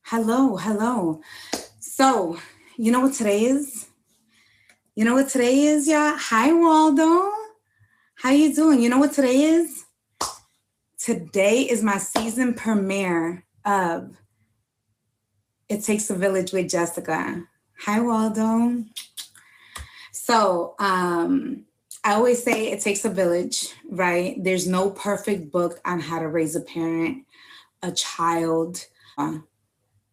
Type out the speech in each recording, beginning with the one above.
Hello, hello. So, you know what today is? You know what today is, y'all? Hi, Waldo. How you doing? You know what today is? Today is my season premiere of It Takes a Village with Jessika. Hi, Waldo. I always say it takes a village, right? There's no perfect book on how to raise a parent, a child.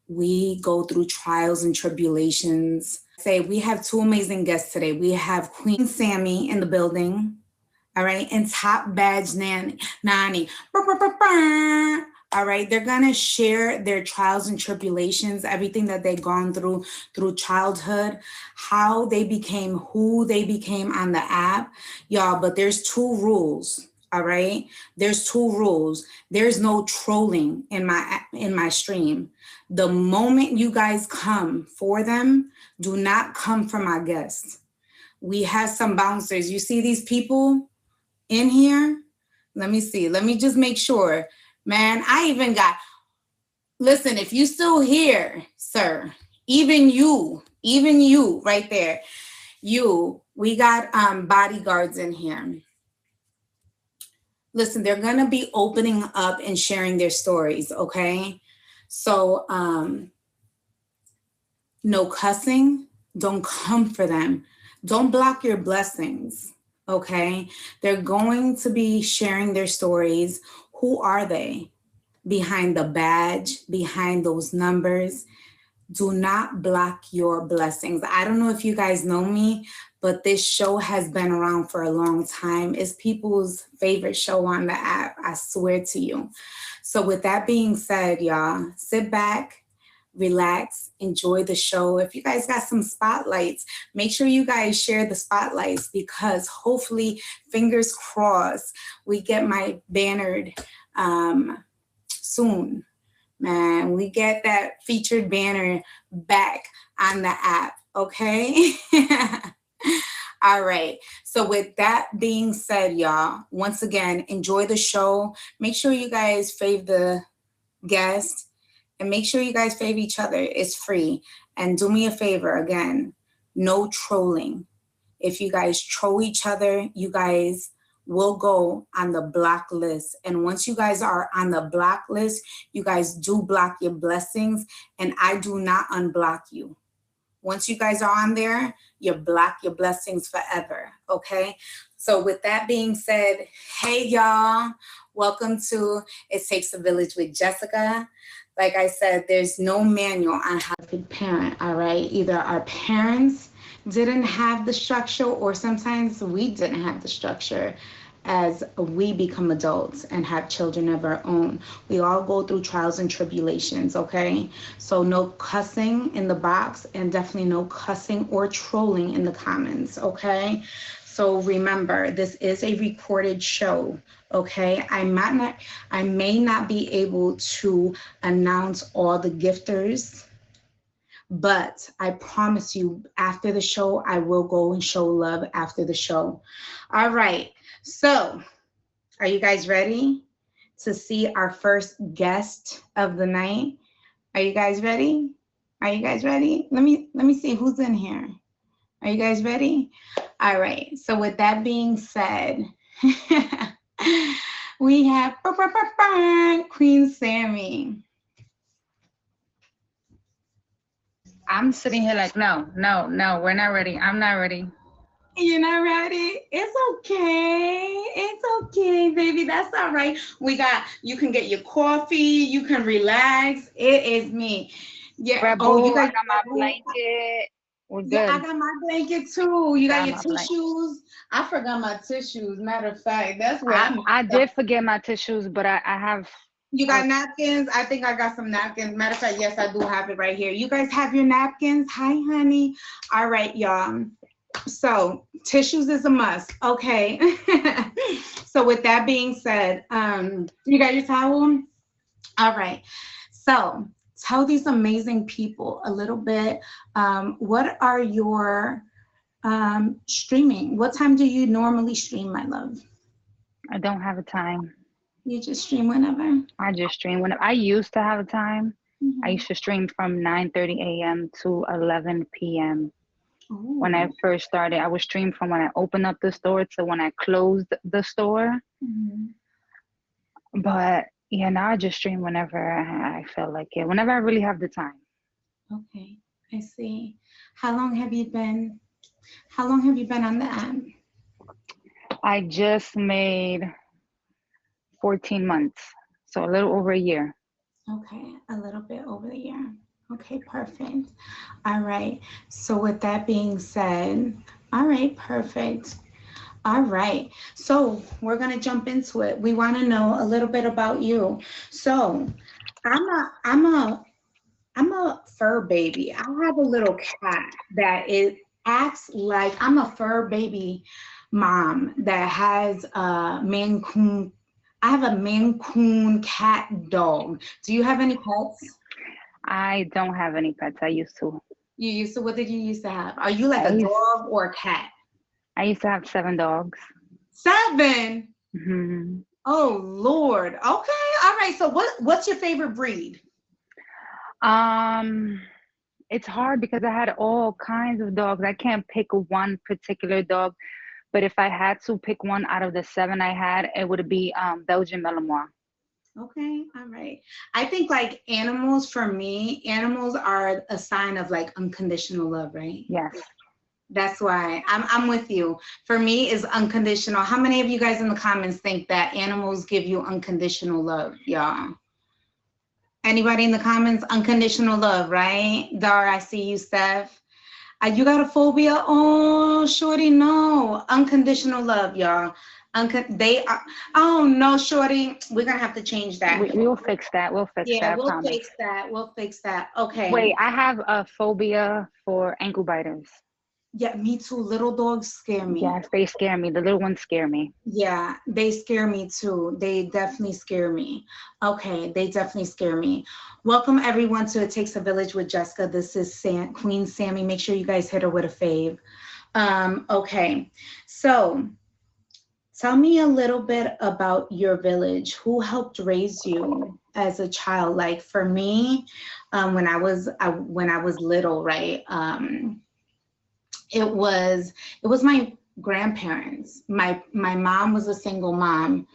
We go through trials and tribulations. Say we have two amazing guests today. We have Queen Sammiie in the building, all right, and top badge Nani. All right, they're gonna share their trials and tribulations, everything that they've gone through childhood, how they became who they became on the app, y'all. But there's two rules. All right, there's two rules. There's no trolling in my stream. The moment you guys come for them, do not come for my guests. We have some bouncers. You see these people in here? Let me see. Let me just make sure. Man, I even got, listen, if you still here, sir, even you right there, we got bodyguards in here. Listen, they're going to be opening up and sharing their stories, okay? So, no cussing. Don't come for them. Don't block your blessings, okay? They're going to be sharing their stories. Who are they? Behind the badge, behind those numbers. Do not block your blessings. I don't know if you guys know me, but this show has been around for a long time. It's people's favorite show on the app, I swear to you. So with that being said, y'all, sit back, relax, enjoy the show. If you guys got some spotlights, make sure you guys share the spotlights because hopefully, fingers crossed, we get my bannered soon. Man, we get that featured banner back on the app, okay? All right. So with that being said, y'all, once again, enjoy the show. Make sure you guys fave the guest and make sure you guys fave each other. It's free. And do me a favor again, no trolling. If you guys troll each other, you guys will go on the block list. And once you guys are on the block list, you guys do block your blessings and I do not unblock you. Once you guys are on there, you block your blessings forever, okay? So with that being said, hey y'all, welcome to It Takes a Village with Jessika. Like I said, there's no manual on how to parent, all right? Either our parents didn't have the structure or sometimes we didn't have the structure as we become adults and have children of our own. We all go through trials and tribulations, okay? So no cussing in the box and definitely no cussing or trolling in the comments, okay? So remember, this is a recorded show, okay? I may not be able to announce all the gifters, but I promise you, after the show, I will go and show love after the show. All right. So, are you guys ready to see our first guest of the night? Are you guys ready? Are you guys ready? Let me see who's in here. Are you guys ready? All right. So, with that being said, we have Queen Sammiie. I'm sitting here like, no, we're not ready. I'm not ready. You're not ready? It's okay. It's okay, baby. That's all right. You can get your coffee. You can relax. It is me. Yeah. Red Oh, you Bull, I got got my your blanket. We're Yeah, I good. got my blanket too. You got Got your my blanket. tissues. I forgot my tissues. Matter of fact, that's where I'm I at. did forget my tissues, but I have You got napkins? I think I got some napkins. Matter of fact, yes, I do have it right here. You guys have your napkins? Hi, honey. All right, y'all. So tissues is a must. Okay. So with that being said, you got your towel? All right. So tell these amazing people a little bit. What are your streaming? What time do you normally stream, my love? I don't have a time. You just stream whenever? I just stream when I used to have a time. I Mhm. used to stream from 9:30 a.m. to 11 p.m. When I Oh. first started, I would stream from when I opened up the store to when I closed the store. Mhm. But yeah, now I just stream whenever I feel like it, whenever I really have the time. Okay, I see. How long have you been? How long have you been on the app? I just made 14 months, so a little over a year. Okay, a little bit over the year. Okay, perfect. All right. So with that being said, all right, perfect. All right. So we're gonna jump into it. We want to know a little bit about you. So I'm a fur baby. I have a little cat that it acts like I'm a fur baby mom that has a Maine Coon. I have a Maine Coon cat dog. Do you have any pets? I don't have any pets. I used to. You used to, what did you used to have? Are you like I a used dog or a cat? I used to have 7 dogs. 7. Hmm. Oh Lord. Okay. All right. So what's your favorite breed? Um, it's hard because I had all kinds of dogs. I can't pick one particular dog, but if I had to pick one out of the 7 I had, it would be Belgian Malinois. Okay, all right. I think like animals for me, animals are a sign of like unconditional love, right? Yes. That's why I'm with you. For me is unconditional. How many of you guys in the comments think that animals give you unconditional love, y'all? Anybody in the comments? Unconditional love, right? Dar, I see you, Steph. You got a phobia? Oh, shorty, no. Unconditional love, y'all. They are. Oh no, shorty. We're gonna have to change that. We will fix that. We'll fix Yeah, that, I we'll promise. fix that. We'll fix that. Okay. Wait, I have a phobia for ankle biters. Yeah, me too. Little dogs scare me. Yes, they scare me. The little ones scare me. Yeah, they scare me too. They definitely scare me. Okay, they definitely scare me. Welcome everyone to It Takes a Village with Jessica. This is Queen Sammy. Make sure you guys hit her with a fave. Okay, so tell me a little bit about your village. Who helped raise you as a child? Like for me, when I was little, right? It was my grandparents. My mom was a single mom.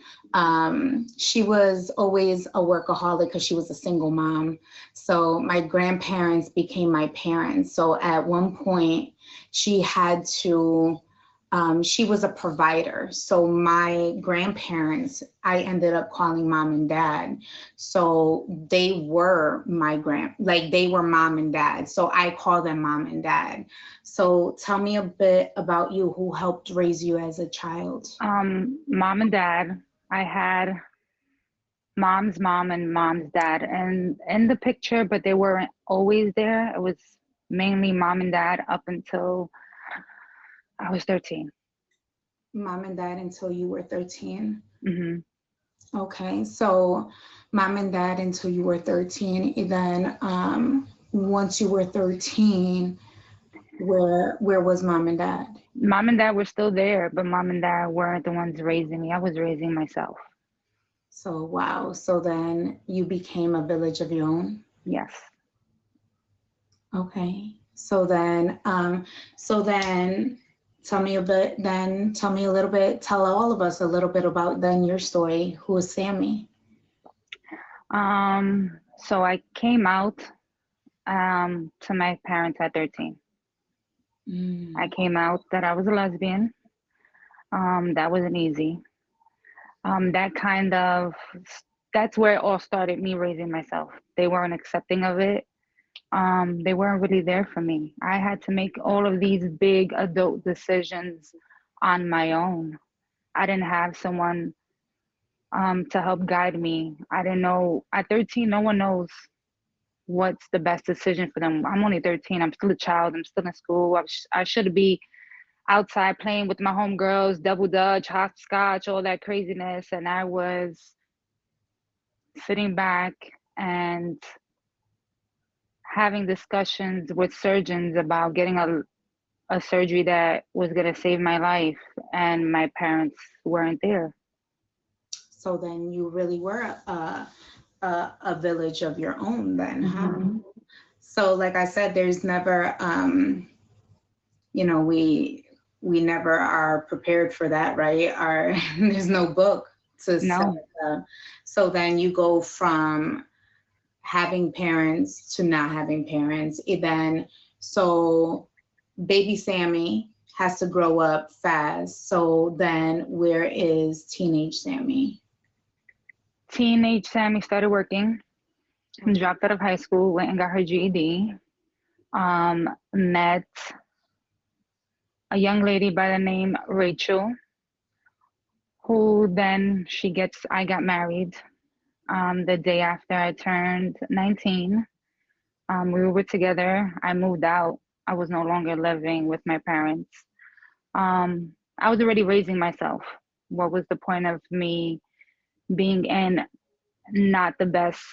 She was always a workaholic because she was a single mom. So my grandparents became my parents. So at one point, she had to she was a provider. So my grandparents, I ended up calling mom and dad. So they were like they were mom and dad. So I call them mom and dad. So tell me a bit about you. Who helped raise you as a child? Mom and dad. I had mom's mom and mom's dad and in the picture, but they weren't always there. It was mainly mom and dad up until I was 13. Mom and dad until you were 13. Hmm. Okay, so mom and dad until you were 13. And then once you were 13, where was mom and dad? Mom and dad were still there, but mom and dad weren't the ones raising me. I was raising myself. So wow. So then you became a village of your own. Yes. Okay. So then tell me a bit, then tell me a little bit, tell all of us a little bit about then your story. Who is Sammy? So I came out to my parents at 13. I Mm. came out that I was a lesbian. That wasn't easy. That kind of that's where it all started, me raising myself. They weren't accepting of it. They weren't really there for me. I had to make all of these big adult decisions on my own. I didn't have someone to help guide me. I didn't know at 13, no one knows what's the best decision for them. I'm only 13. I'm still a child. I'm still in school. I should be outside playing with my homegirls, double dutch, hopscotch, all that craziness. And I was sitting back and having discussions with surgeons about getting a surgery that was going to save my life. And my parents weren't there. So then you really were a village of your own then, huh? Hmm. So like I said, there's never you know, we never are prepared for that, right? Our there's no book to set No, us up. So then you go from having parents to not having parents. And then so baby Sammy has to grow up fast. So then where is teenage Sammy? teenage Sammy started working, Okay. dropped out of high school, went and got her GED. Met a young lady by the name Rachel, who then I got married the day after I turned 19. We were together. I moved out. I was no longer living with my parents. I was already raising myself. What was the point of me being in not the best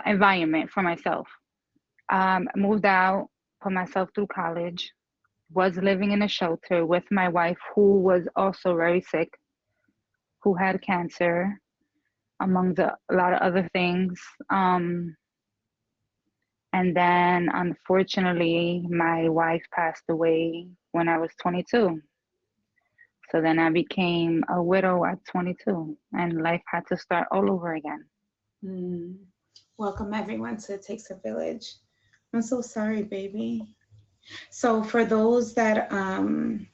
environment for myself? Moved out, put myself through college, was living in a shelter with my wife, who was also very sick, who had cancer, among a lot of other things. Um, and then, unfortunately, my wife passed away when I was 22. So then I became a widow at 22, and life had to start all over again. Mm. Welcome everyone to It Takes a Village. I'm so sorry, baby. So for those that I'm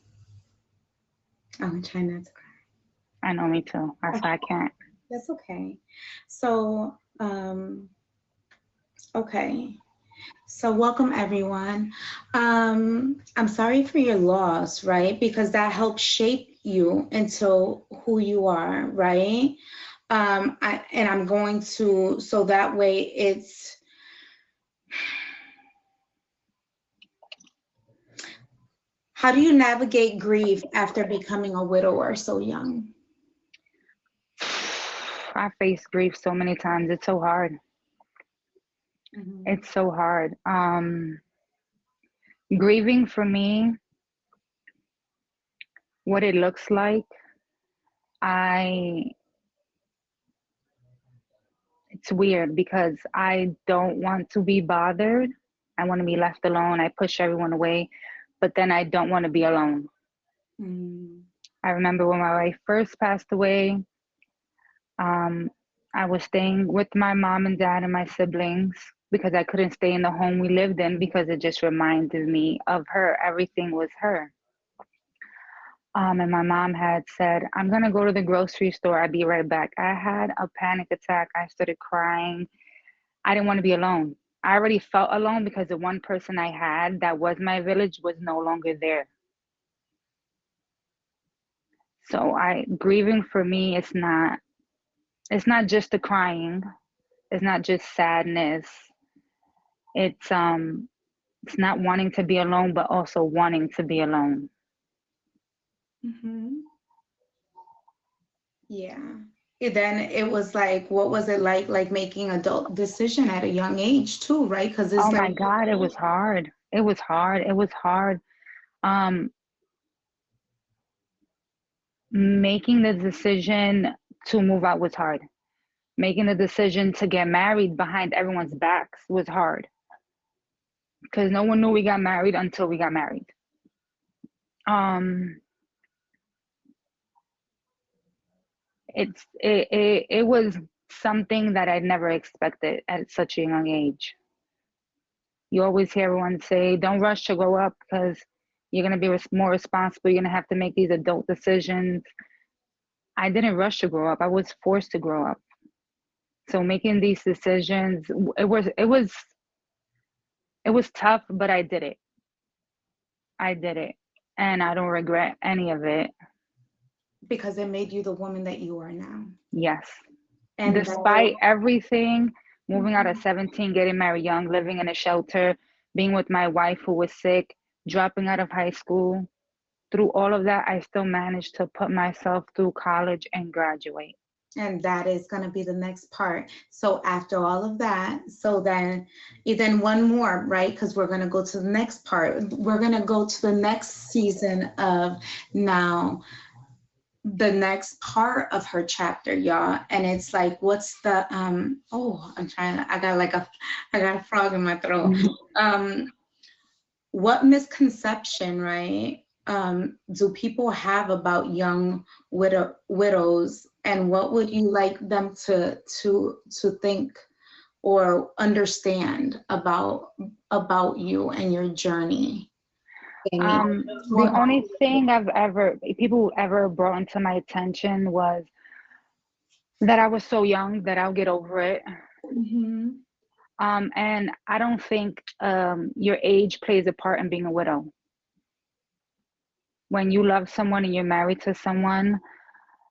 trying not to I know, me too. cry. I can't. That's okay. So okay. So welcome everyone. I'm sorry for your loss, right? Because that helped shape you into who you are, right? And I'm going to, so that way it's, how do you navigate grief after becoming a widower so young? I faced grief so many times. It's so hard. Mhm. It's so hard. Grieving for me, what it looks like, I it's weird because I don't want to be bothered. I want to be left alone. I push everyone away, but then I don't want to be alone. Mm. I remember when my wife first passed away, um, I was staying with my mom and dad and my siblings because I couldn't stay in the home we lived in because it just reminded me of her. Everything was her. And my mom had said, I'm going to go to the grocery store. I'll be right back. I had a panic attack. I started crying. I didn't want to be alone. I already felt alone because the one person I had that was my village was no longer there. So I grieving for me, it's not just the crying. It's not just sadness. It's it's not wanting to be alone, but also wanting to be alone. Hmm. Yeah. Then it was like, what was it like making adult decision at a young age too, right? Because it's Oh like, my God, it was hard. It was hard. It was hard. Um, Making the decision to move out was hard. Making the decision to get married behind everyone's backs was hard because no one knew we got married until we got married. Um, it was something that I'd never expected at such a young age. You always hear everyone say, "Don't rush to grow up because you're gonna be more responsible. You're gonna have to make these adult decisions." I didn't rush to grow up. I was forced to grow up. So making these decisions, it was tough, but I did it. I did it, and I don't regret any of it. because it made you the woman that you are now. Yes. And that, Despite everything, moving out at 17, getting married young, living in a shelter, being with my wife who was sick, dropping out of high school, through all of that, I still managed to put myself through college and graduate. and that is going to be the next part. So after all of that, so then one more, right? Because we're going to go to the next part. We're going to go to the next season of now. the next part of her chapter, y'all. And it's like, what's the oh, I got a frog in my throat. Um what misconception, right? Do people have about young widows, and what would you like them to think or understand about you and your journey? Amy, The only thing people ever brought into my attention was that I was so young that I'll get over it. Mhm. And I don't think your age plays a part in being a widow. When you love someone and you're married to someone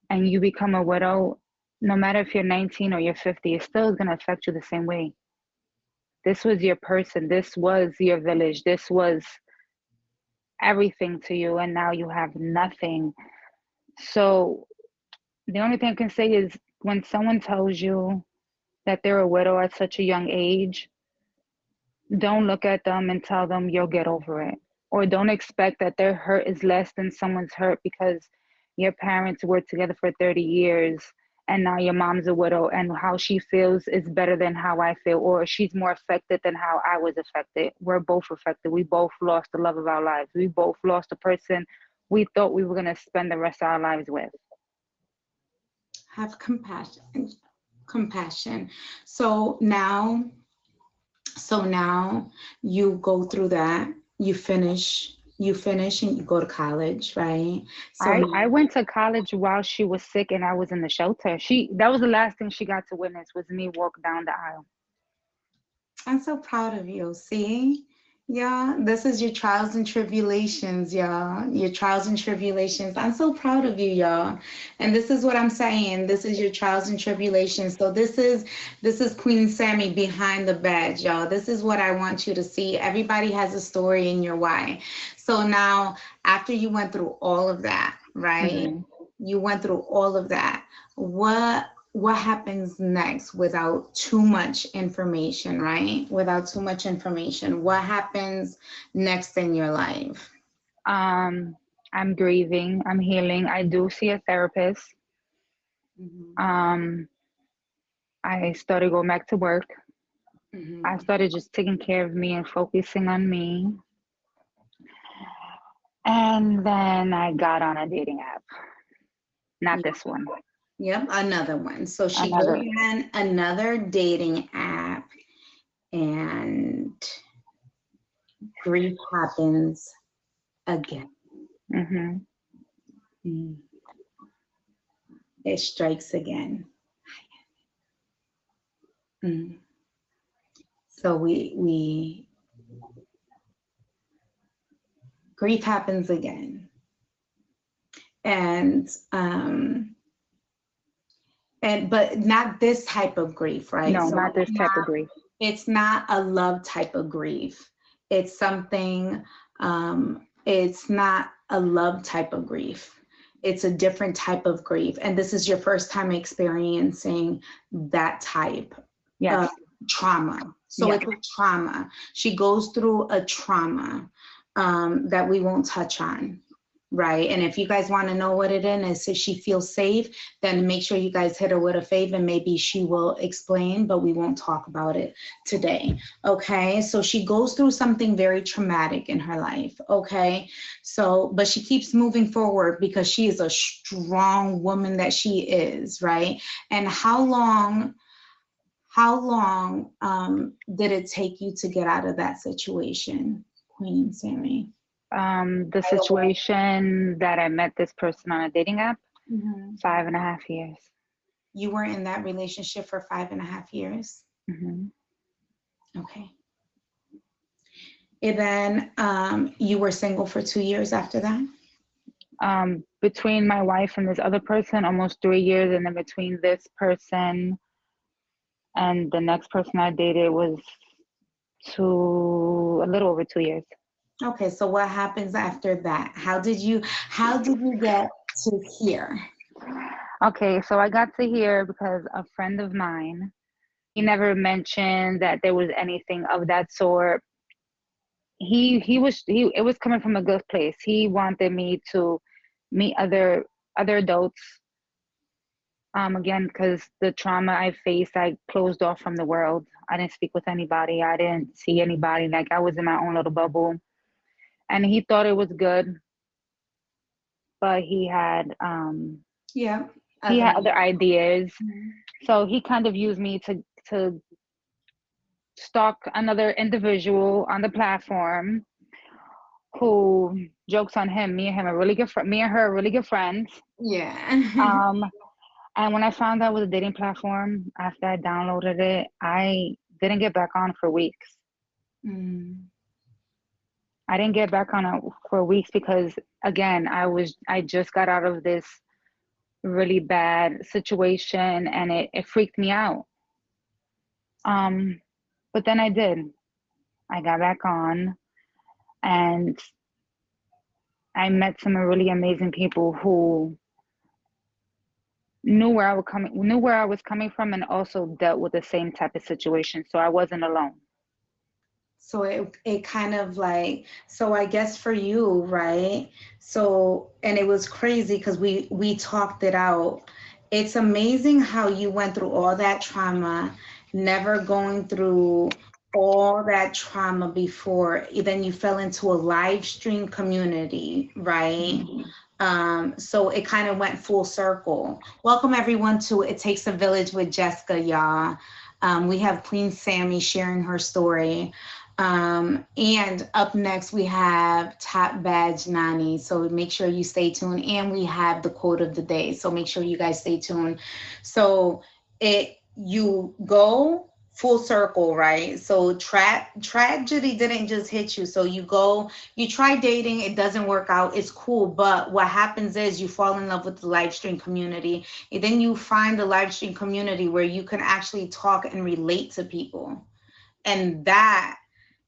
and you become a widow, no matter if you're 19 or you're 50, it still is going to affect you the same way. This was your person. This was your village. This was everything to you, and now you have nothing. So the only thing I can say is when someone tells you that they're a widow at such a young age, don't look at them and tell them you'll get over it. Or don't expect that their hurt is less than someone's hurt because your parents were together for 30 years and now your mom's a widow and how she feels is better than how I feel, or she's more affected than how I was affected. We're both affected. We both lost the love of our lives. We both lost a person we thought we were going to spend the rest of our lives with. Have compassion. So now So now you go through that, you finish and you go to college, right? So I went to college while she was sick and I was in the shelter. That was the last thing she got to witness was me walk down the aisle. I'm so proud of you. See? Yeah, this is your trials and tribulations, y'all. Your trials and tribulations. I'm so proud of you, y'all. And this is what I'm saying. This is your trials and tribulations. So this is Queen Sammiie behind the badge, y'all. This is what I want you to see. Everybody has a story in your why. So now, after you went through all of that, right? Mm-hmm. You went through all of that. What happens next without too much information, right? Without too much information, what happens next in your life? I'm grieving. I'm healing. I do see a therapist. Mhm. Um, I started going back to work. I Mhm. started just taking care of me and focusing on me. And then I got on a dating app. Not Yep, this one. yep, another one. So she goes Another. on another dating app, and grief happens again. Mm-hmm. Mm. It strikes again. Mm. So we grief happens again, and but not this type of grief, right? No, So not this type of grief. it's not a love type of grief. It's something, it's not a love type of grief. It's a different type of grief. And this is your first time experiencing that type Yes. of trauma. So Yes. it's a trauma. She goes through a trauma that we won't touch on. Right. And if you guys want to know what it is, if she feels safe, then make sure you guys hit her with a fave and maybe she will explain, but we won't talk about it today. Okay. So she goes through something very traumatic in her life. Okay. So, but she keeps moving forward because she is a strong woman that she is. Right. And how long did it take you to get out of that situation, Queen Sammiie? The situation that I met this person on a dating app, Mhm. 5.5 years. You were in that relationship for 5.5 years. Mm-hmm. Okay. And then you were single for 2 years after that? Between my wife and this other person, almost 3 years, and then between this person and the next person I dated was a little over 2 years. Okay, so what happens after that? How did you get to here? Okay, so I got to hear because a friend of mine, he never mentioned that there was anything of that sort. He it was coming from a good place. He wanted me to meet other other adults. Again, because the trauma I faced, I closed off from the world. I didn't speak with anybody. I didn't see anybody. Like I was in my own little bubble. And he thought it was good, but Yeah. he Other. had other ideas. Mhm. So he kind of used me to stalk another individual on the platform who, jokes on him, me and him are really good me and her are really good friends. Yeah. Um and when I found out it was a dating platform after I downloaded it, I didn't get back on for weeks. Mm. I didn't get back on it for weeks because again, I just got out of this really bad situation and it freaked me out. Um but then I did. I got back on and I met some really amazing people who knew where I was coming from, and also dealt with the same type of situation. So I wasn't alone. So it kind of like, so I guess for you, right? So, and it was crazy because we talked it out. It's amazing how you went through all that trauma, never going through all that trauma before. Then you fell into a live stream community, right? Mhm. So it kind of went full circle. Welcome everyone to It Takes a Village with Jessika, y'all. We have Queen Sammiie sharing her story. And up next we have Top Badge Nani. So make sure you stay tuned. And we have the quote of the day. So make sure you guys stay tuned. So you go full circle, right? So tragedy didn't just hit you. So you try dating, it doesn't work out, it's cool, but what happens is you fall in love with the live stream community, and then you find the live stream community where you can actually talk and relate to people, and that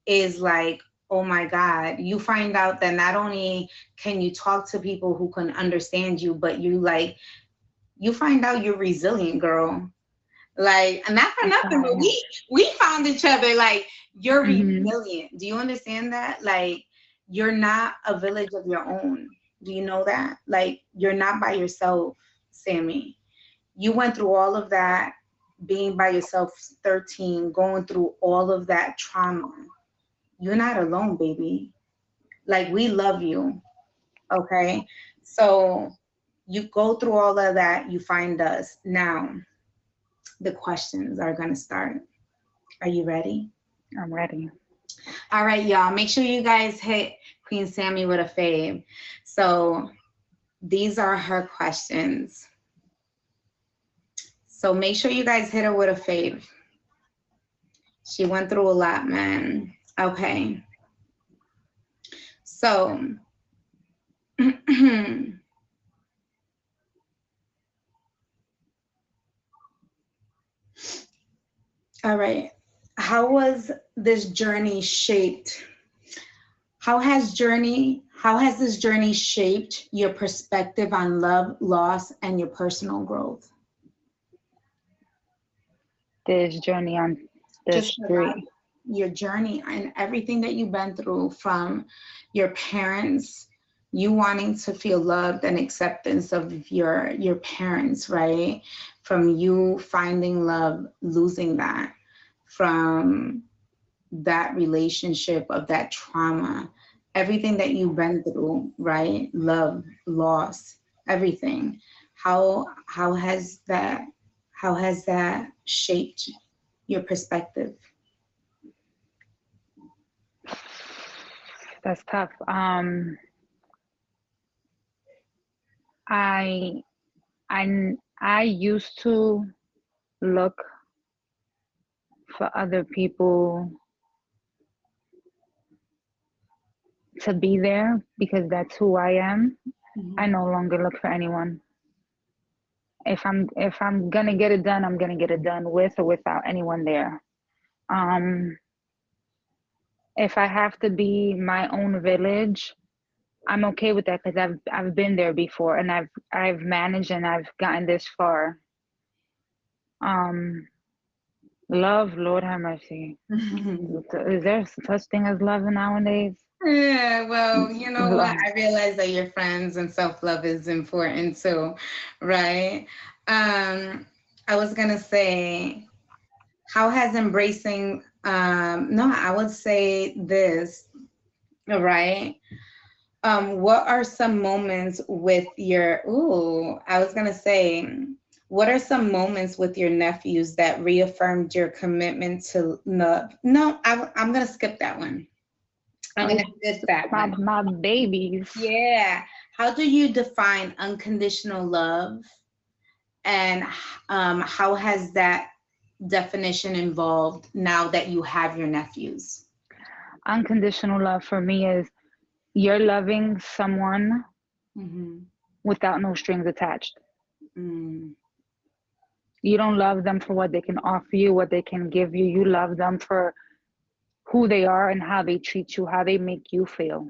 is like, oh my God, you find out that not only can you talk to people who can understand you, but you find out you're resilient, girl. Like, not for nothing, but Okay. we found each other. Like, you're Hmm. resilient. Do you understand that? Like, you're not a village of your own. Do you know that? Like, you're not by yourself, Sammy. You went through all of that, being by yourself, 13, going through all of that trauma. You're not alone, baby. Like, we love you. Okay. So you go through all of that, you find us. Now, the questions are going to start. Are you ready? I'm ready. All right, y'all. Make sure you guys hit Queen Sammy with a fave. So these are her questions. So make sure you guys hit her with a fave. She went through a lot, man. Okay. So, all right. How was this journey shaped? How has this journey shaped your perspective on love, loss, and your personal growth? This journey on the Just your life, street. your journey, and everything that you've been through, from your parents, you wanting to feel loved and acceptance of your parents, right? From you finding love, losing that, from that relationship of that trauma, everything that you've been through, right? Love, loss, everything. How has that shaped your perspective? That's tough. I I used to look for other people to be there because that's who I am. I Mhm. no longer look for anyone. If I'm gonna get it done, I'm gonna get it done with or without anyone there. Um, if I have to be my own village, I'm okay with that because I've been there before and I've managed and I've gotten this far. Um, love, Lord have mercy. Is there such thing as love nowadays? Yeah, well, you know what? Love. I realize that your friends and self-love is important too, right? I was gonna say, how has embracing, no, I would say this, all right? What are some moments with your, I was gonna say, what are some moments with your nephews that reaffirmed your commitment to love? No, I'm gonna skip that one. I'm gonna Oh, skip that my one. my babies. Yeah. How do you define unconditional love? And how has that definition evolved now that you have your nephews? Unconditional love for me is you're loving someone Mm-hmm. without no strings attached. Mm, You don't love them for what they can offer you, what they can give you. You love them for who they are and how they treat you, how they make you feel.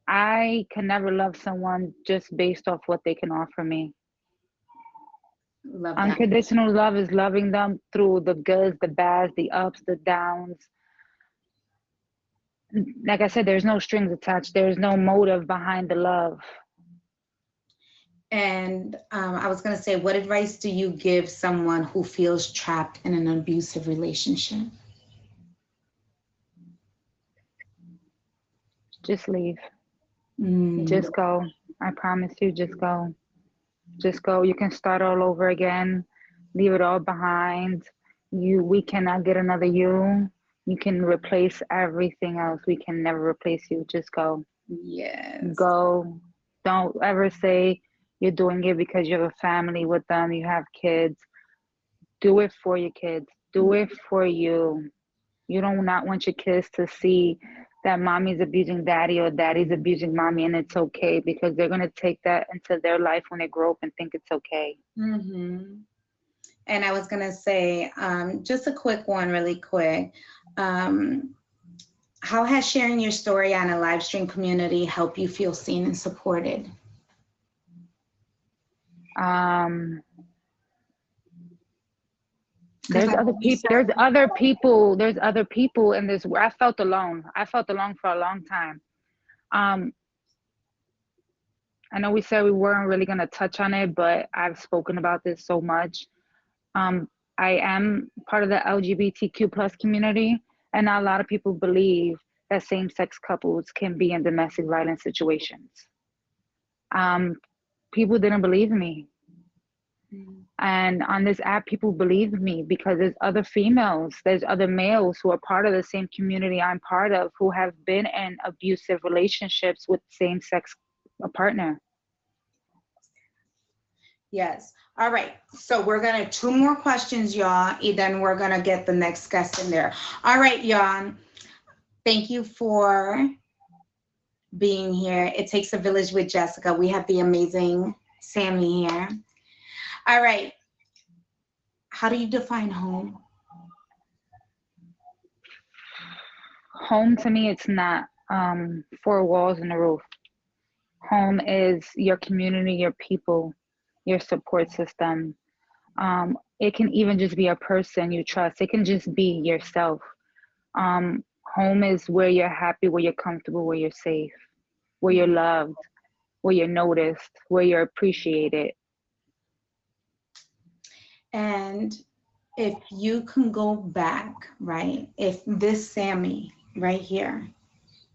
I can never love someone just based off what they can offer me. love that. Unconditional love is loving them through the goods, the bads, the ups, the downs. Like I said, there's no strings attached. There's no motive behind the love. And I was going to say, what advice do you give someone who feels trapped in an abusive relationship? Just leave. Mm, Just go. I promise you, just go. Just go. You can start all over again. Leave it all behind. We cannot get another you. You can replace everything else. We can never replace you. Just go. yes. Go. Don't ever say you're doing it because you have a family with them, you have kids. Do it for your kids. Do it for you. You don't not want your kids to see that mommy's abusing daddy or daddy's abusing mommy, and it's okay because they're gonna take that into their life when they grow up and think it's okay. Hmm. And I was going to say, just a quick one, really quick. Um, how has sharing your story on a live stream community helped you feel seen and supported? Um, Because there's I other know you people. said, There's other people. There's other people in this. I felt alone. I felt alone for a long time. Um, I know we said we weren't really gonna touch on it, but I've spoken about this so much. Um, I am part of the LGBTQ plus community, and a lot of people believe that same-sex couples can be in domestic violence situations. Um, People didn't believe me, and on this app, people believe me because there's other females, there's other males who are part of the same community I'm part of who have been in abusive relationships with same-sex partner. yes. All right. So we're going to two more questions, y'all, and then we're going to get the next guest in there. All right, y'all. Thank you for being here. It takes a village with Jessika. We have the amazing Sammy here. All right. How do you define home? Home to me, it's not four walls and a roof. Home is your community, your people, your support system. It can even just be a person you trust. It can just be yourself. Home is where you're happy, where you're comfortable, where you're safe, where you're loved, where you're noticed, where you're appreciated. And if you can go back, right? If this Sammy right here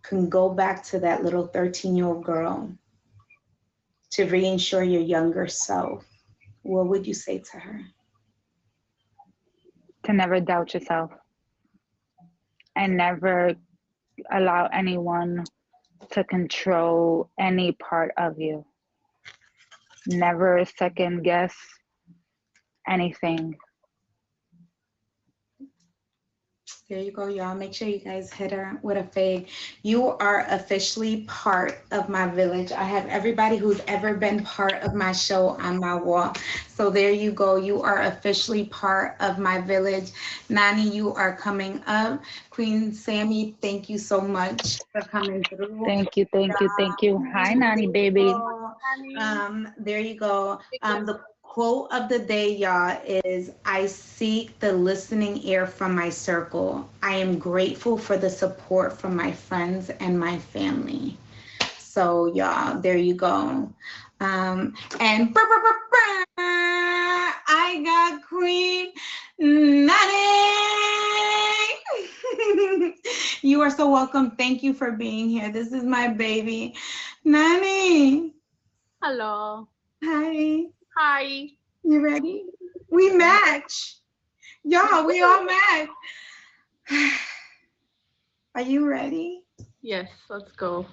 can go back to that little 13-year-old girl to reinsure your younger self, what would you say to her? To never doubt yourself and never allow anyone to control any part of you. Never second guess anything. There you go, y'all. Make sure you guys hit her with a fade. You are officially part of my village. I have everybody who's ever been part of my show on my wall. So there you go. You are officially part of my village. Nani, you are coming up. Queen Sammy, thank you so much for coming through. Thank you, thank you, thank you. Hi, There Nani, you baby. go. There you go. The Quote of the day, y'all, is I seek the listening ear from my circle. I am grateful for the support from my friends and my family. So, y'all, there you go. And I got Queen Nani. You are so welcome. Thank you for being here. This is my baby, Nani. Hello. Hi. Hi. You ready? We match. Y'all, we all match. Are you ready? Yes, let's go.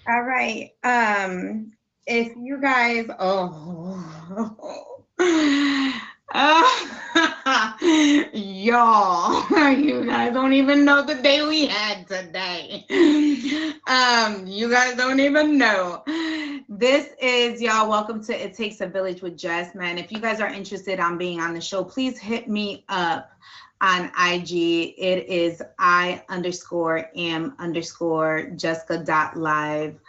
All right. If you guys, y'all, you guys don't even know the day we had today. You guys don't even know. This is y'all. Welcome to It Takes a Village with Jess, man. If you guys are interested on being on the show, please hit me up on IG. It is I_am_Jessica.live.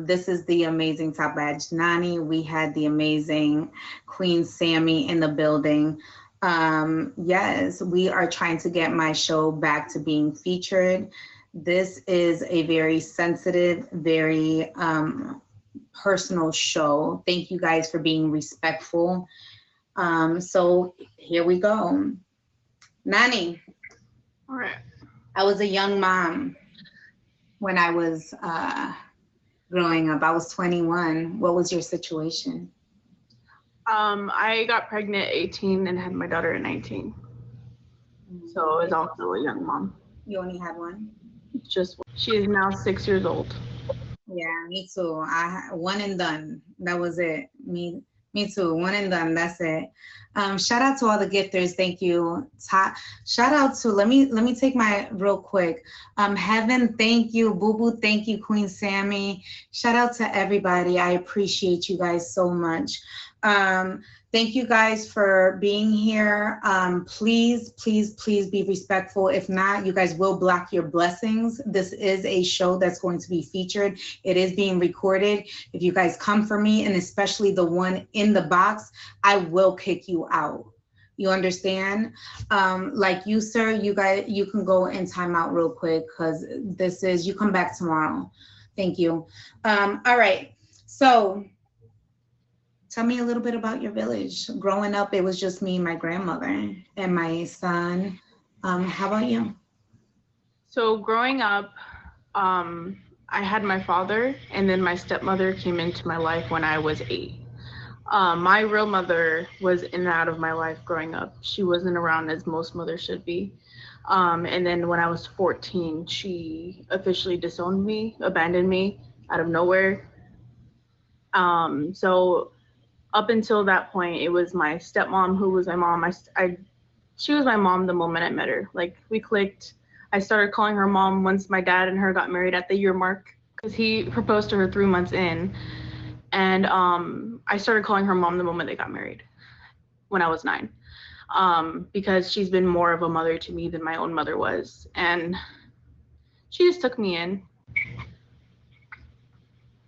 This is the amazing Top Badge Nani. We had the amazing Queen Sammiie in the building. Yes, we are trying to get my show back to being featured. This is a very sensitive, very personal show. Thank you guys for being respectful. So here we go. Nani, All right. I was a young mom when I was growing up. I was 21. What was your situation? I got pregnant at 18 and had my daughter at 19. So I was also a young mom. You only had one? She is now 6 years old. Yeah, me too. One and done. That was it. Me too. One and done. That's it. Shout out to all the gifters. Thank you. Shout out to let me take my real quick. Heaven, thank you. Boo Boo, thank you. Queen Sammiie. Shout out to everybody. I appreciate you guys so much. Thank you guys for being here. Please, please, please be respectful. If not, you guys will block your blessings. This is a show that's going to be featured. It is being recorded. If you guys come for me, and especially the one in the box, I will kick you out. You understand? Like you, sir, you can go in timeout real quick because you come back tomorrow. Thank you. All right. So tell me a little bit about your village. Growing up, it was just me and my grandmother and my son. How about you? So growing up, I had my father, and then my stepmother came into my life when I was 8. My real mother was in and out of my life growing up. She wasn't around as most mothers should be. And then when I was 14, she officially disowned me, abandoned me out of nowhere. So up until that point, it was my stepmom who was my mom. She was my mom the moment I met her. Like, we clicked. I started calling her mom once my dad and her got married at the year mark because he proposed to her 3 months in. And I started calling her mom the moment they got married when I was 9, because she's been more of a mother to me than my own mother was. And she just took me in.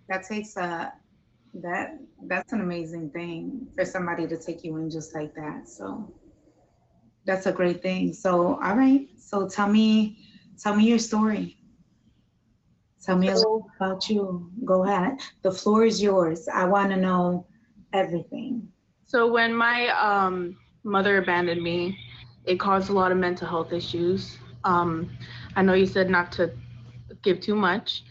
That takes that's an amazing thing for somebody to take you in just like that. So that's a great thing. So all right. So tell me your story. Tell me a little So, about you. Go ahead. The floor is yours. I want to know everything. so when my mother abandoned me, it caused a lot of mental health issues. I know you said not to give too much,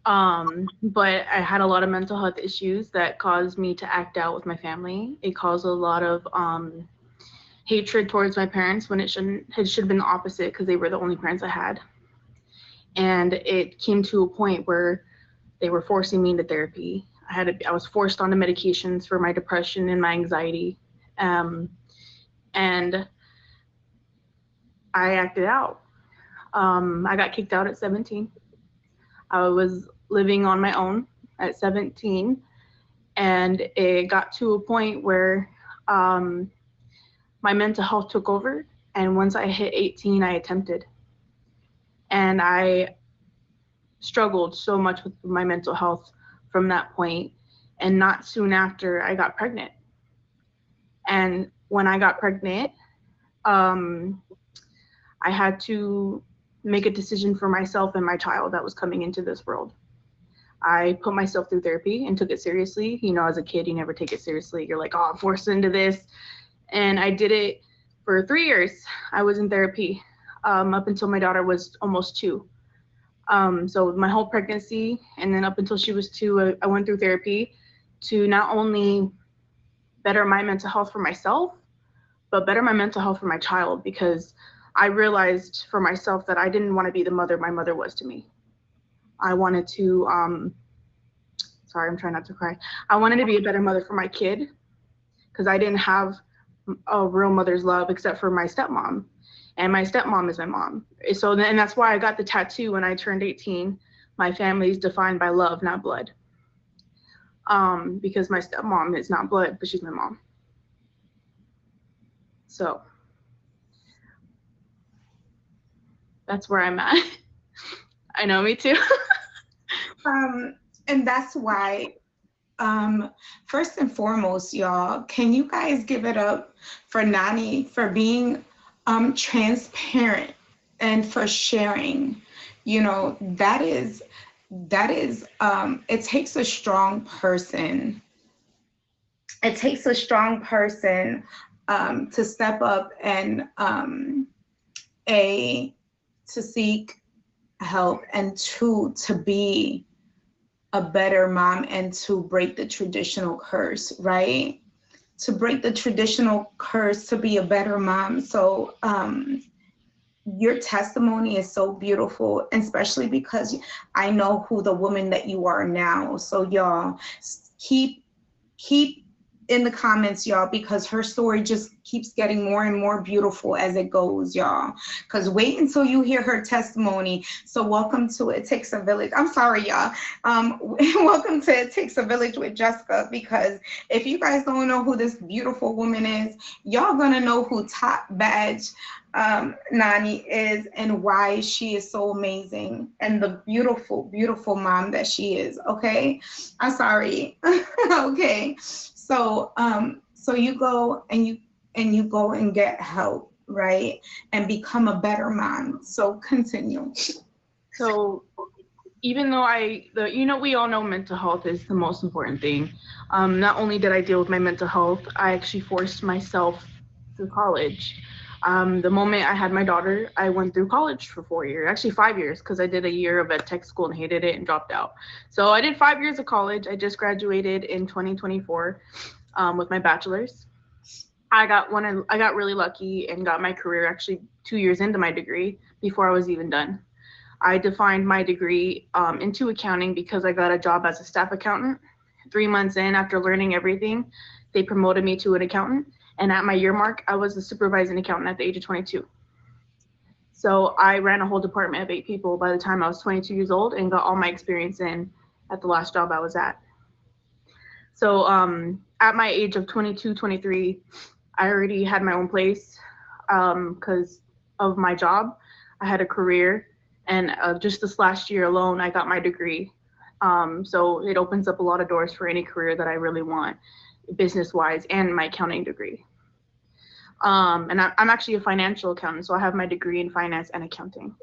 but I had a lot of mental health issues that caused me to act out with my family. It caused a lot of hatred towards my parents when it shouldn't. It should have been the opposite because they were the only parents I had. And it came to a point where they were forcing me into therapy. I was forced onto medications for my depression and my anxiety, and I acted out. I got kicked out at 17. I was living on my own at 17, and it got to a point where my mental health took over. And once I hit 18, I attempted, and I struggled so much with my mental health from that point. And not soon after, I got pregnant. And when I got pregnant, I had to make a decision for myself and my child that was coming into this world. I put myself through therapy and took it seriously. You know, as a kid, you never take it seriously. You're like, oh, I'm forced into this. And I did it for 3 years. I was in therapy up until my daughter was almost 2. So my whole pregnancy, and then up until she was 2, I went through therapy to not only better my mental health for myself, but better my mental health for my child, because I realized for myself that I didn't want to be the mother my mother was to me. I wanted to, sorry, I'm trying not to cry. I wanted to be a better mother for my kid, because I didn't have a real mother's love except for my stepmom. And my stepmom is my mom. So, and that's why I got the tattoo when I turned 18. My family is defined by love, not blood. Because my stepmom is not blood, but she's my mom. So that's where I'm at. I know, me too. And that's why, first and foremost, y'all, can you guys give it up for Nani for being transparent and for sharing? You know, that is it takes a strong person. It takes a strong person to step up and to seek help, and to be a better mom, and to break the traditional curse, right? To break the traditional curse, to be a better mom. So your testimony is so beautiful, especially because I know who the woman that you are now. So y'all, keep in the comments, y'all, because her story just keeps getting more and more beautiful as it goes, y'all. Because wait until you hear her testimony. So welcome to It Takes a Village. I'm sorry, y'all. Welcome to It Takes a Village with Jessika, because if you guys don't know who this beautiful woman is, y'all gonna know who Top Badge Nani is, and why she is so amazing, and the beautiful, beautiful mom that she is. Okay, I'm sorry. Okay, so so you go and you go and get help, right, and become a better mom. So continue. So even though we all know mental health is the most important thing. Not only did I deal with my mental health, I actually forced myself through college. The moment I had my daughter, I went through college for 4 years, actually 5 years, because I did a year of ed tech school and hated it and dropped out. So I did 5 years of college. I just graduated in 2024 with my bachelor's. I got really lucky and got my career actually 2 years into my degree before I was even done. I defined my degree into accounting because I got a job as a staff accountant. 3 months in, after learning everything, they promoted me to an accountant. And at my year mark, I was a supervising accountant at the age of 22. So I ran a whole department of 8 people by the time I was 22 years old, and got all my experience in at the last job I was at. So at my age of 22, 23, I already had my own place because of my job. I had a career, and just this last year alone, I got my degree. So it opens up a lot of doors for any career that I really want, business-wise, and my accounting degree. And I'm actually a financial accountant, so I have my degree in finance and accounting.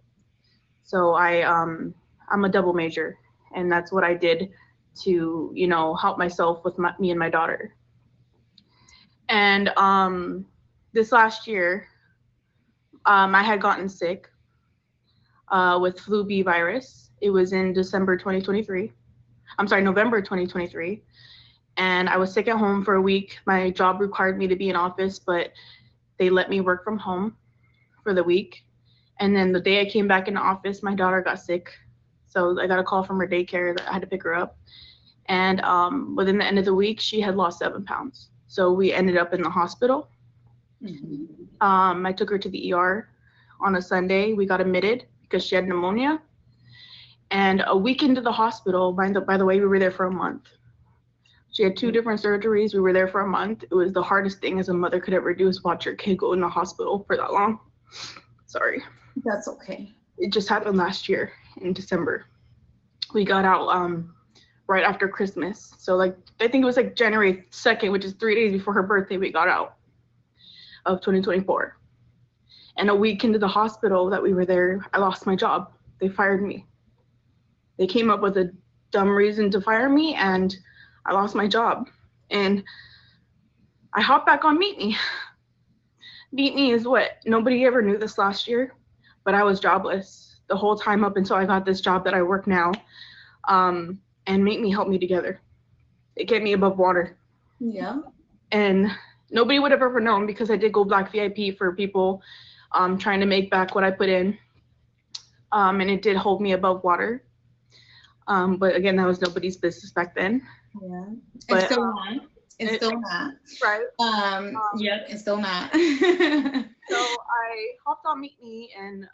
So I'm a double major, and that's what I did to, help myself with me and my daughter. And this last year, I had gotten sick with flu B virus. It was in November 2023. And I was sick at home for a week. My job required me to be in office, but they let me work from home for the week. And then the day I came back in the office, my daughter got sick. So I got a call from her daycare that I had to pick her up. And within the end of the week, she had lost 7 pounds. So we ended up in the hospital. I took her to the ER on a Sunday. We got admitted because she had pneumonia. And a week into the hospital, by the way, we were there for a month. She had 2 different surgeries. We were there for a month. It was the hardest thing as a mother could ever do, is watch your kid go in the hospital for that long. Sorry. That's okay. It just happened last year in December. We got out right after Christmas. So I think it was January 2nd, which is 3 days before her birthday, we got out. of 2024. And a week into the hospital that we were there, I lost my job. They fired me. They came up with a dumb reason to fire me, and I lost my job. And I hopped back on Meet Me. Meet Me is what? Nobody ever knew this last year, but I was jobless the whole time up until I got this job that I work now. And Meet Me helped me together. It kept me above water. Yeah. And nobody would have ever known because I did go Black VIP for people trying to make back what I put in. And it did hold me above water. But again, that was nobody's business back then. Yeah. But, it's still not. It's still not. Right. Yep, it's still not. So I hopped on Meet Me, and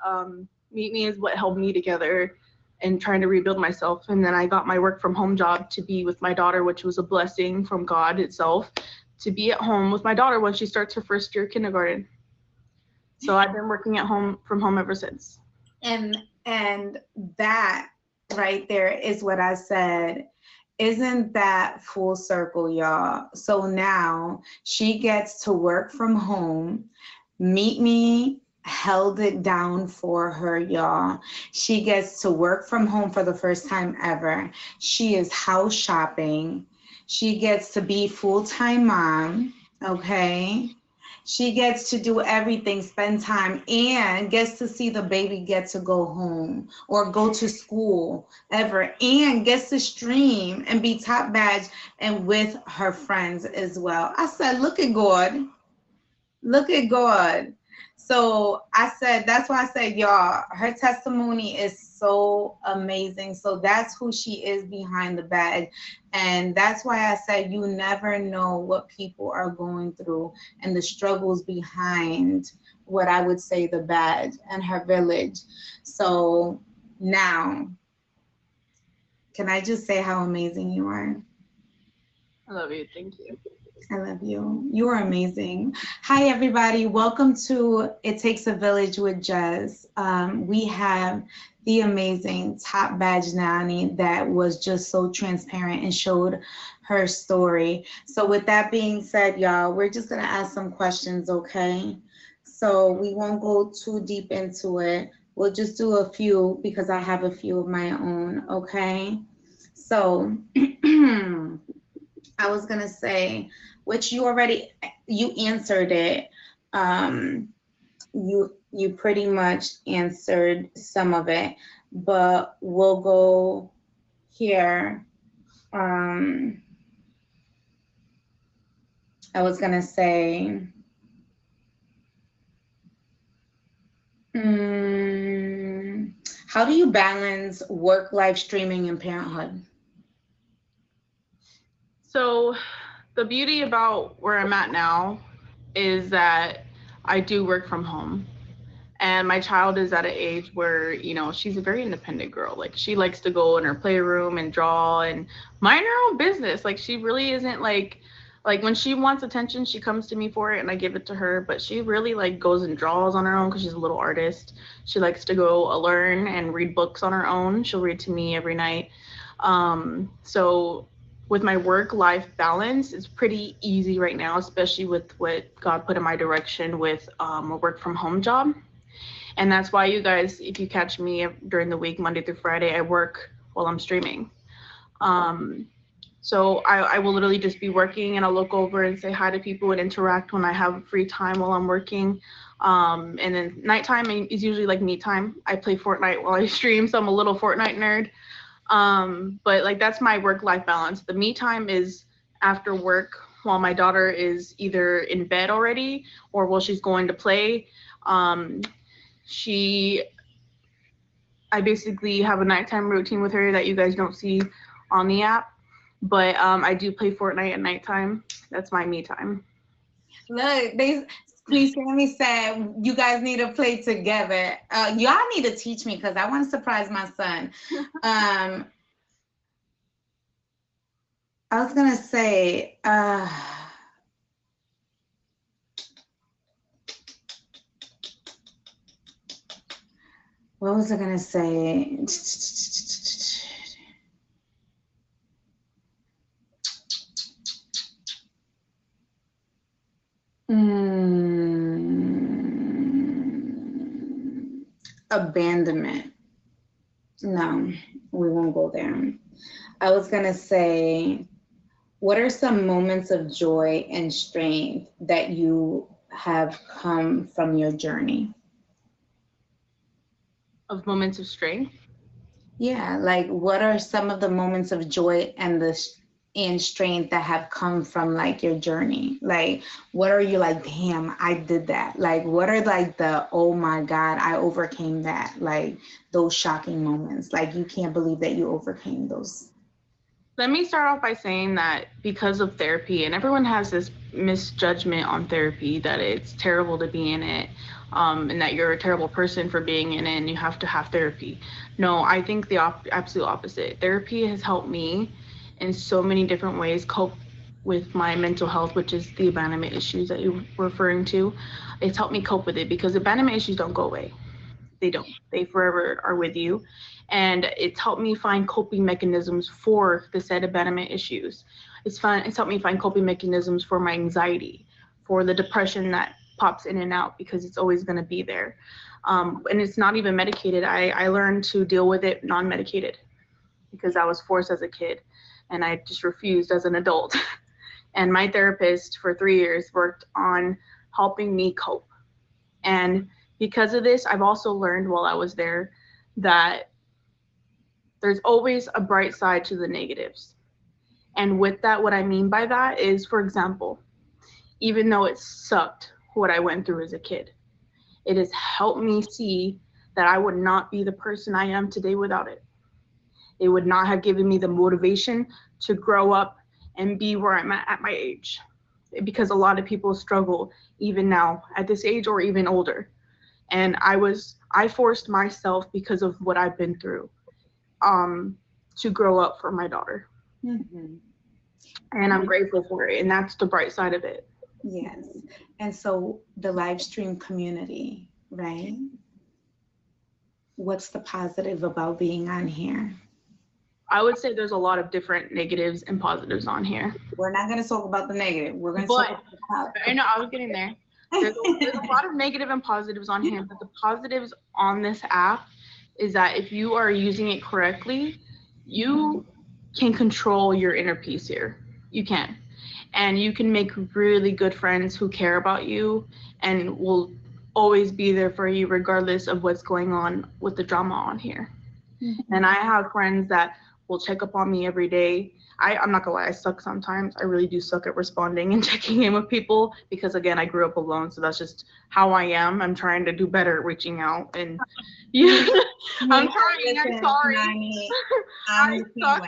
Meet Me is what held me together and trying to rebuild myself. And then I got my work from home job to be with my daughter, which was a blessing from God itself, to be at home with my daughter when she starts her first year of kindergarten. So I've been working at home from home ever since. And that right there is what I said. Isn't that full circle, y'all? So now she gets to work from home. Meet Me held it down for her, y'all. She gets to work from home for the first time ever. She is house shopping. She gets to be full-time mom, okay? She gets to do everything, spend time, and gets to see the baby get to go home or go to school ever, and gets to stream and be top badge and with her friends as well. I said, look at God. Look at God. So I said, that's why I said, y'all, her testimony is so amazing. So that's who she is behind the badge. And that's why I said, you never know what people are going through and the struggles behind what I would say the badge and her village. So now, can I just say how amazing you are? I love you. Thank you. I love you. You are amazing. Hi, everybody. Welcome to It Takes a Village with Jess. We have the amazing top badge Nani that was just so transparent and showed her story. So with that being said, y'all, we're just going to ask some questions, okay? So we won't go too deep into it. We'll just do a few because I have a few of my own, okay? So I was gonna say, which you answered it. You pretty much answered some of it, but we'll go here. I was gonna say, how do you balance work, life streaming, and parenthood? So the beauty about where I'm at now is that I do work from home. And my child is at an age where, you know, she's a very independent girl. Like, she likes to go in her playroom and draw and mind her own business. Like, she really isn't like when she wants attention, she comes to me for it and I give it to her. But she really like goes and draws on her own because she's a little artist. She likes to go learn and read books on her own. She'll read to me every night. So with my work-life balance, it's pretty easy right now, especially with what God put in my direction with a work-from-home job. And that's why, you guys, if you catch me during the week, Monday through Friday, I work while I'm streaming. So I will literally just be working and I'll look over and say hi to people and interact when I have free time while I'm working. And then nighttime is usually like me time. I play Fortnite while I stream, so I'm a little Fortnite nerd. But like, that's my work-life balance. The me time is after work while my daughter is either in bed already or while she's going to play. I basically have a nighttime routine with her that you guys don't see on the app, but I do play Fortnite at nighttime. That's my me time. Look, Please Sammy said you guys need to play together. Y'all need to teach me because I want to surprise my son. I was gonna say, what was I gonna say? Abandonment. No, we won't go there. I was going to say, what are some moments of joy and strength that you have come from your journey? Of moments of strength. Yeah, like what are some of the moments of joy and and strength that have come from like your journey? Like what are you like, damn, I did that? Like what are like the oh my God, I overcame that? Like those shocking moments. Like you can't believe that you overcame those. Let me start off by saying that because of therapy, and everyone has this misjudgment on therapy that it's terrible to be in it, and that you're a terrible person for being in it and you have to have therapy. No, I think the absolute opposite. Therapy has helped me in so many different ways cope with my mental health, which is the abandonment issues that you were referring to. It's helped me cope with it because abandonment issues don't go away. They don't. They forever are with you. And it's helped me find coping mechanisms for the said abandonment issues. It's helped me find coping mechanisms for my anxiety, for the depression that pops in and out because it's always going to be there. And it's not even medicated. I learned to deal with it non-medicated because I was forced as a kid and I just refused as an adult. And my therapist for 3 years worked on helping me cope. And because of this, I've also learned while I was there that there's always a bright side to the negatives. And with that, what I mean by that is, for example, even though it sucked what I went through as a kid, it has helped me see that I would not be the person I am today without it. It would not have given me the motivation to grow up and be where I'm at my age. Because a lot of people struggle even now at this age or even older. And I forced myself because of what I've been through um to grow up for my daughter, Mm-hmm. and I'm grateful for it, and that's the bright side of it. Yes. And so the live stream community, right? What's the positive about being on here? I would say there's a lot of different negatives and positives on here, We're not going to talk about the negative. We're going to talk but about I know I was getting there. There's a lot of negative and positives on here, but the positives on this app is that if you are using it correctly, you can control your inner peace here. You can. And you can make really good friends who care about you and will always be there for you regardless of what's going on with the drama on here. And I have friends that will check up on me every day. I'm not gonna lie, I suck sometimes. I really do suck at responding and checking in with people because again, I grew up alone, so that's just how I am. I'm trying to do better at reaching out and yeah, I'm trying. I'm sorry. Nani, I suck.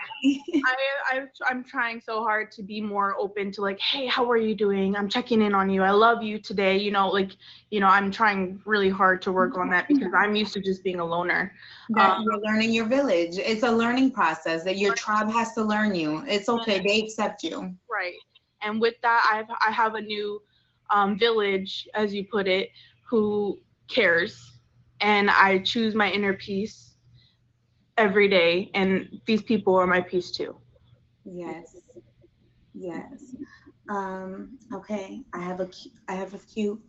I'm trying so hard to be more open to like, hey, how are you doing? I'm checking in on you. I love you today. I'm trying really hard to work on that because I'm used to just being a loner. That you're learning your village. It's a learning process that your tribe has to learn you. It's okay. They accept you. Right. And with that, I have a new village, as you put it, who cares. And I choose my inner peace every day. And these people are my peace too. Yes. Yes. Okay. I have a few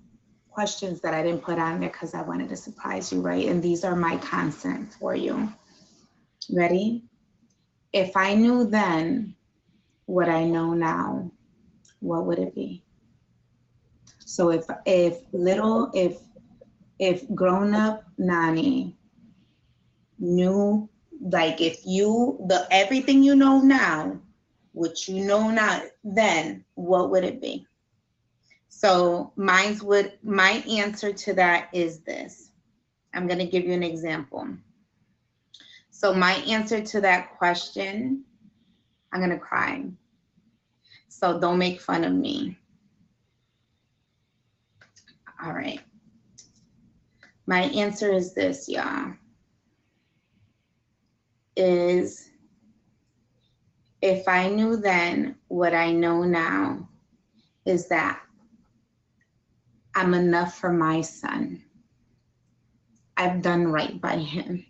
questions that I didn't put on there because I wanted to surprise you, right? And these are my consent for you. Ready? If I knew then what I know now, what would it be? So if grown up Nani knew, like if you the everything you know now, what you know now, then what would it be? So my answer to that is this. I'm going to give you an example. So my answer to that question, I'm going to cry. So don't make fun of me. All right. My answer is this, y'all. Is if I knew then what I know now is that I'm enough for my son. I've done right by him.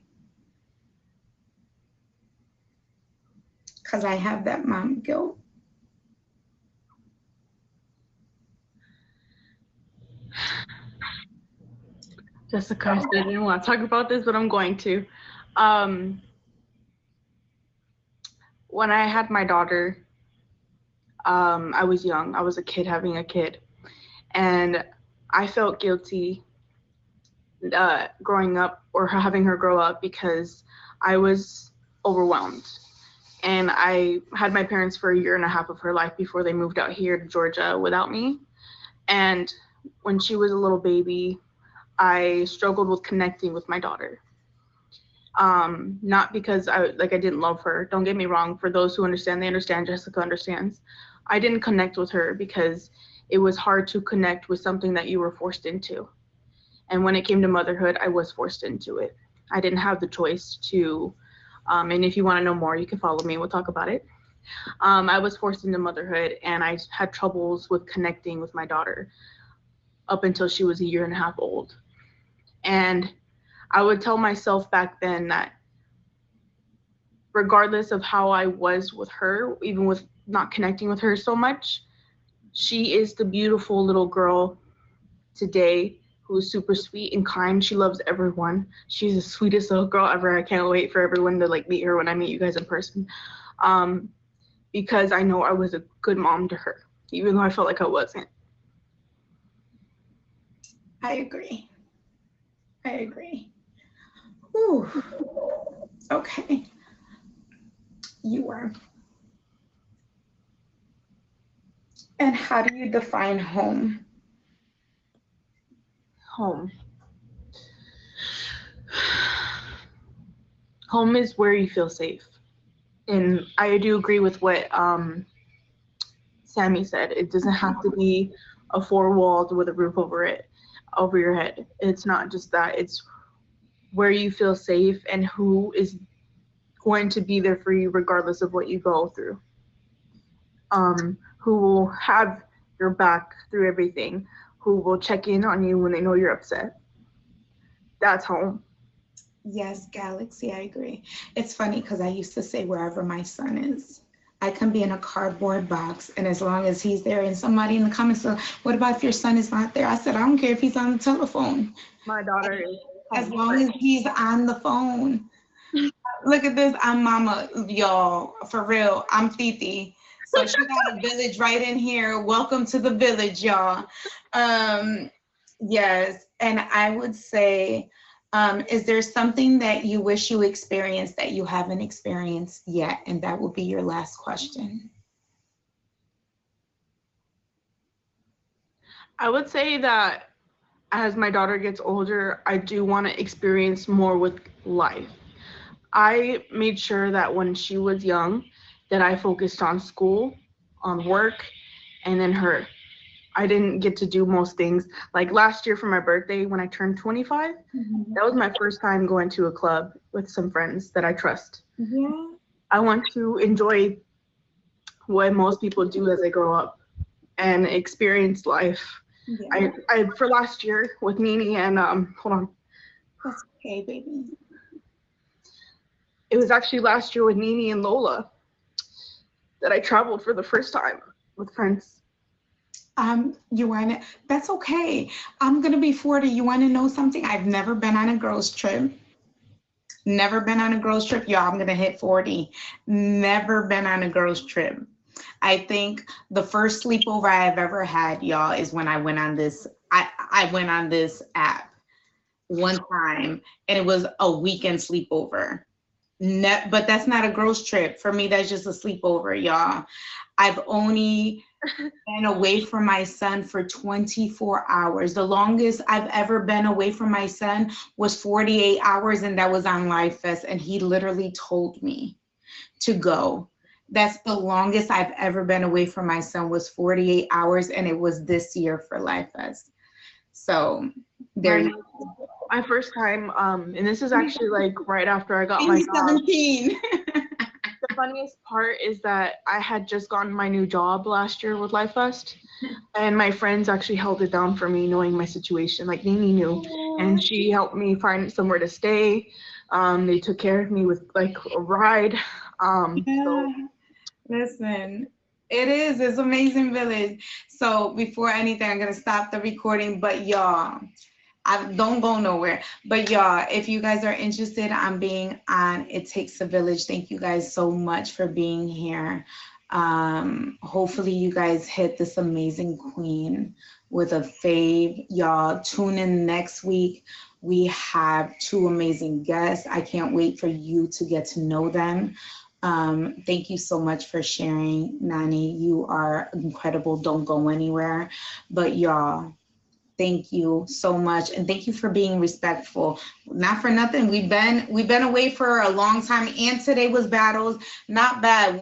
Because I have that mom guilt. Jessica, I said I didn't want to talk about this, but I'm going to. Um, when I had my daughter, I was young. I was a kid having a kid, and I felt guilty growing up or having her grow up because I was overwhelmed. And I had my parents for a year and a half of her life before they moved out here to Georgia without me. And when she was a little baby, I struggled with connecting with my daughter. Not because I didn't love her. Don't get me wrong. For those who understand, they understand. Jessica understands. I didn't connect with her because it was hard to connect with something that you were forced into. And when it came to motherhood, I was forced into it. I didn't have the choice to. And if you want to know more, you can follow me. We'll talk about it. I was forced into motherhood, and I had troubles with connecting with my daughter up until she was a year and a half old. And I would tell myself back then that regardless of how I was with her, even with not connecting with her so much, she is the beautiful little girl today who is super sweet and kind. She loves everyone. She's the sweetest little girl ever. I can't wait for everyone to meet her when I meet you guys in person. Because I know I was a good mom to her, even though I felt like I wasn't. I agree. I agree. Ooh. Okay. You are. And how do you define home? Home. Home is where you feel safe. And I do agree with what Sammiie said. It doesn't have to be a four walled with a roof over your head. It's not just that. It's where you feel safe and who is going to be there for you regardless of what you go through. Who will have your back through everything, who will check in on you when they know you're upset. That's home. Yes, Galaxy, I agree. It's funny because I used to say wherever my son is, I can be in a cardboard box, and as long as he's there, and somebody in the comments said, what about if your son is not there? I said, I don't care if he's on the telephone. My daughter is As long as he's on the phone. Look at this. I'm mama, y'all. For real. I'm Titi. So she got a village right in here. Welcome to the village, y'all. Yes. And I would say, is there something that you wish you experienced that you haven't experienced yet? And that will be your last question. I would say that as my daughter gets older, I do want to experience more with life. I made sure that when she was young, that I focused on school, on work, and then her. I didn't get to do most things. Like last year for my birthday, when I turned 25, that was my first time going to a club with some friends that I trust. Yeah. I want to enjoy what most people do as they grow up and experience life. Yeah. I for last year with Nani and hold on. That's okay, baby. It was actually last year with Nani and Lola that I traveled for the first time with friends. That's okay. I'm gonna be 40. You wanna know something? I've never been on a girls trip. Never been on a girls trip. Y'all, I'm gonna hit 40. Never been on a girls trip. I think the first sleepover I've ever had, y'all, is when I went on this. I went on this app one time, and it was a weekend sleepover. But that's not a girls trip for me. That's just a sleepover, y'all. I've only been away from my son for 24 hours. The longest I've ever been away from my son was 48 hours, and that was on Life Fest. And he literally told me to go. That's the longest I've ever been away from my son was 48 hours, and it was this year for Life Fest. So there you go. My first time, and this is actually right after I got my job. 17. The funniest part is that I had just gotten my new job last year with Life Fest, and my friends actually held it down for me, knowing my situation. Like Nini knew, and she helped me find somewhere to stay. They took care of me with a ride. So. Listen, it's amazing village. So before anything, I'm gonna stop the recording. But y'all, Don't go nowhere. But y'all, if you guys are interested on being on It Takes a Village, thank you guys so much for being here. Hopefully you guys hit this amazing queen with a fave. Y'all tune in next week. We have two amazing guests. I can't wait for you to get to know them. Thank you so much for sharing, Nani. You are incredible. Don't go anywhere. But y'all, thank you so much, and thank you for being respectful. Not for nothing, we've been away for a long time, and today was battles. Not bad.